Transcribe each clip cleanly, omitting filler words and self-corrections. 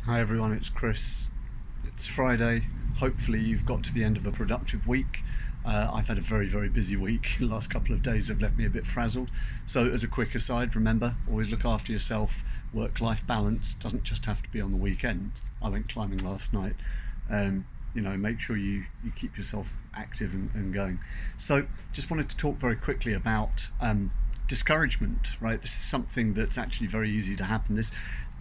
Hi everyone, it's Chris. It's Friday. Hopefully you've got to the end of a productive week. I've had a very busy week. The last couple of days have left me a bit frazzled. So as a quick aside, remember, always look after yourself. Work-life balance doesn't just have to be on the weekend. I went climbing last night. Make sure you keep yourself active and going. So just wanted to talk very quickly about discouragement, right? This is something that's actually very easy to happen. This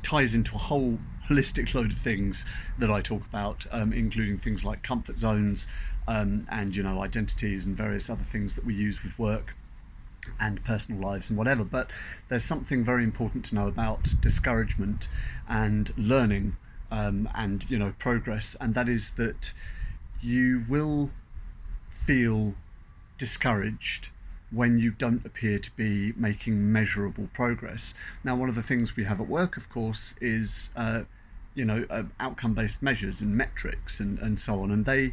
ties into a whole holistic load of things that I talk about, including things like comfort zones and identities and various other things that we use with work and personal lives and whatever. But there's something very important to know about discouragement and learning and progress, and that is that you will feel discouraged when you don't appear to be making measurable progress. Now, one of the things we have at work, of course, is outcome-based measures and metrics and so on, and they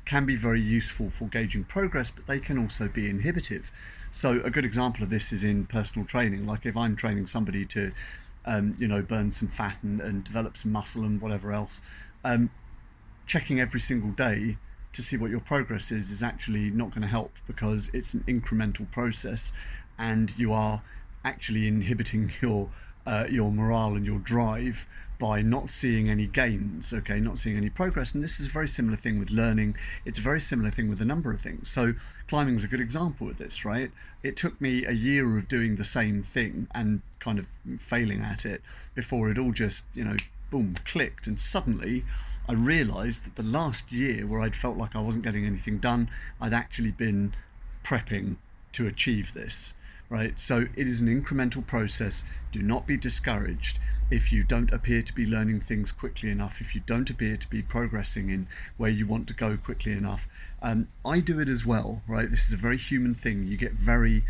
can be very useful for gauging progress, but they can also be inhibitive. So a good example of this is in personal training. Like if I'm training somebody to burn some fat and develop some muscle and whatever else, checking every single day to see what your progress is actually not going to help, because it's an incremental process and you are actually inhibiting your morale and your drive by not seeing any gains, not seeing any progress. And this is a very similar thing with learning. It's a very similar thing with a number of things. So climbing is a good example of this, right? It took me a year of doing the same thing and kind of failing at it before it all just, boom, clicked. And suddenly I realized that the last year where I'd felt like I wasn't getting anything done, I'd actually been prepping to achieve this, right? So it is an incremental process. Do not be discouraged if you don't appear to be learning things quickly enough, if you don't appear to be progressing in where you want to go quickly enough. I do it as well, right? This is a very human thing. You get very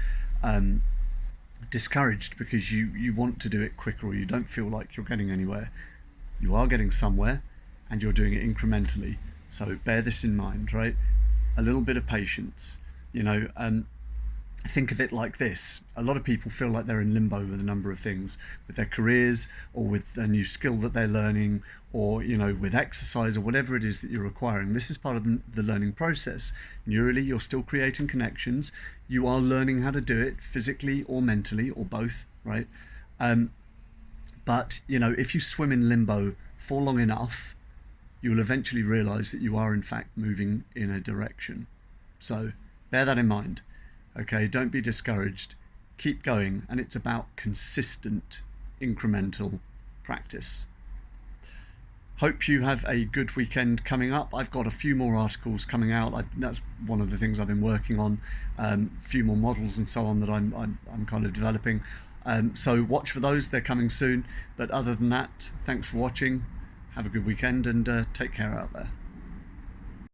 discouraged because you want to do it quicker, or you don't feel like you're getting anywhere. You are getting somewhere and you're doing it incrementally. So bear this in mind, right? A little bit of patience, think of it like this. A lot of people feel like they're in limbo with a number of things, with their careers or with a new skill that they're learning, or with exercise or whatever it is that you're acquiring. This is part of the learning process. Neurally, you're still creating connections. You are learning how to do it physically or mentally or both, right? But if you swim in limbo for long enough, you will eventually realize that you are in fact moving in a direction. So bear that in mind. Okay, don't be discouraged. Keep going, and it's about consistent, incremental practice. Hope you have a good weekend coming up. I've got a few more articles coming out. That's one of the things I've been working on. A few more models and so on that I'm kind of developing. So watch for those. They're coming soon. But other than that, thanks for watching. Have a good weekend and take care out there.